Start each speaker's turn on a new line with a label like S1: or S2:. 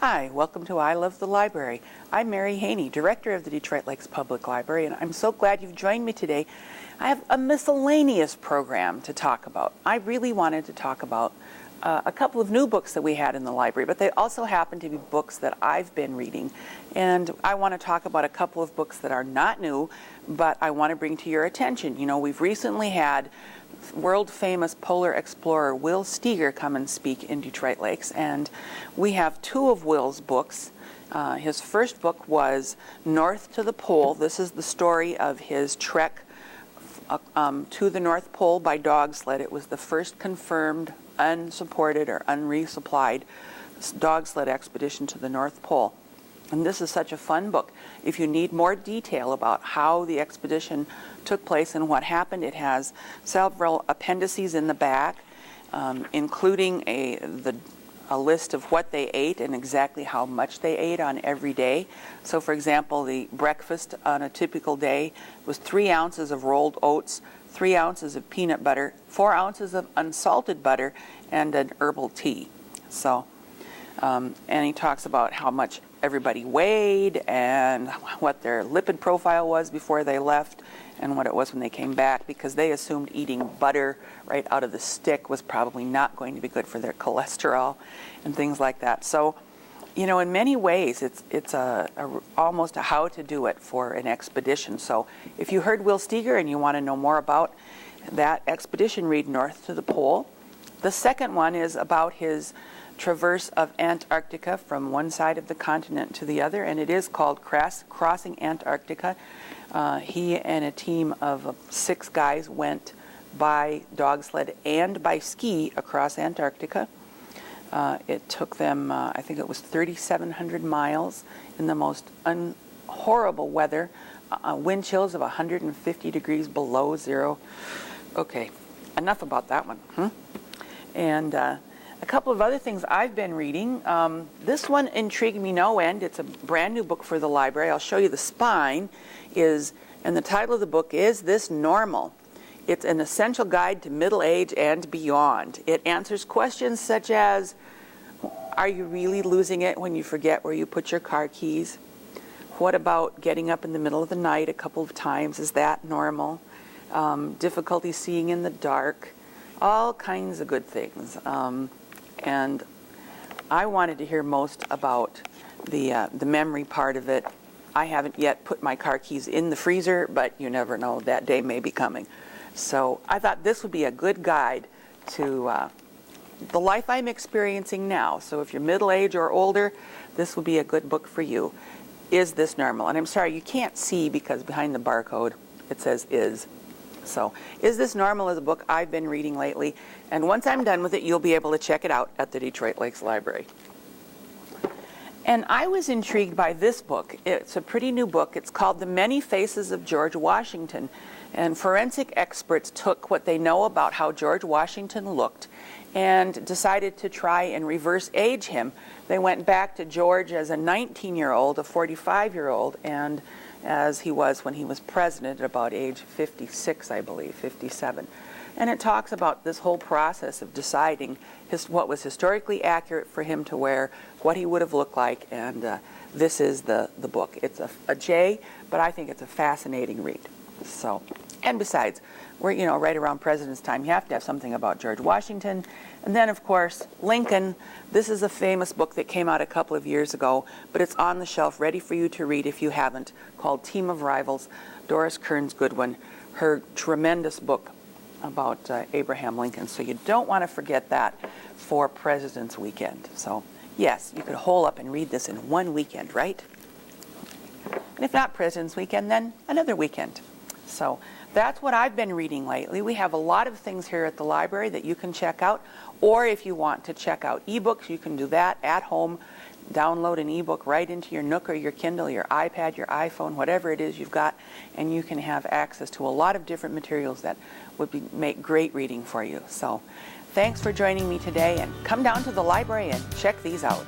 S1: Hi, welcome to I Love the Library. I'm Mary Haney, Director of the Detroit Lakes Public Library, and I'm so glad you've joined me today. I have a miscellaneous program to talk about. I really wanted to talk about a couple of new books that we had in the library, but they also happen to be books that I've been reading. And I want to talk about a couple of books that are not new, but I want to bring to your attention. You know, we've recently had world-famous polar explorer Will Steger come and speak in Detroit Lakes, and we have two of Will's books. His first book was North to the Pole. This is the story of his trek to the North Pole by dog sled. It was the first confirmed, unsupported, or unresupplied dog sled expedition to the North Pole. And this is such a fun book. If you need more detail about how the expedition took place and what happened, it has several appendices in the back, including a list of what they ate and exactly how much they ate on every day. So, for example, the breakfast on a typical day was 3 ounces of rolled oats, 3 ounces of peanut butter, 4 ounces of unsalted butter, and an herbal tea. So, and he talks about how much everybody weighed and what their lipid profile was before they left and what it was when they came back, because they assumed eating butter right out of the stick was probably not going to be good for their cholesterol and things like that. So, you know, in many ways, it's almost a how to do it for an expedition. So if you heard Will Steger and you want to know more about that expedition, read North to the Pole. The second one is about his traverse of Antarctica from one side of the continent to the other, and it is called Cress, Crossing Antarctica. He and a team of 6 guys went by dog sled and by ski across Antarctica. It took them, I think it was 3,700 miles in the most horrible weather, wind chills of 150 degrees below zero. Okay, enough about that one. And a couple of other things I've been reading. This one intrigued me no end. It's a brand new book for the library. I'll show you the spine. And the title of the book is This Normal? It's an essential guide to middle age and beyond. It answers questions such as, are you really losing it when you forget where you put your car keys? What about getting up in the middle of the night a couple of times? Is that normal? Difficulty seeing in the dark? All kinds of good things. And I wanted to hear most about the memory part of it. I haven't yet put my car keys in the freezer, but you never know, that day may be coming. So I thought this would be a good guide to the life I'm experiencing now. So if you're middle-aged or older, this would be a good book for you. Is This Normal? And I'm sorry, you can't see because behind the barcode it says is. So, Is This Normal is a book I've been reading lately, and once I'm done with it, you'll be able to check it out at the Detroit Lakes Library. And I was intrigued by this book. It's a pretty new book. It's called The Many Faces of George Washington, and forensic experts took what they know about how George Washington looked and decided to try and reverse age him. They went back to George as a 19-year-old, a 45-year-old, and as he was when he was president at about age 56, I believe, 57. And it talks about this whole process of deciding what was historically accurate for him to wear, what he would have looked like, and this is the book. It's a J, but I think it's a fascinating read. So, and besides, we're right around President's time. You have to have something about George Washington. And then, of course, Lincoln. This is a famous book that came out a couple of years ago, but it's on the shelf ready for you to read if you haven't, called Team of Rivals, Doris Kearns Goodwin, her tremendous book about Abraham Lincoln. So you don't want to forget that for President's Weekend. So, yes, you could hole up and read this in one weekend, right? And if not President's Weekend, then another weekend. So that's what I've been reading lately. We have a lot of things here at the library that you can check out, or if you want to check out ebooks, you can do that at home. Download an ebook right into your Nook or your Kindle, your iPad, your iPhone, whatever it is you've got, and you can have access to a lot of different materials that would make great reading for you. So thanks for joining me today, and come down to the library and check these out.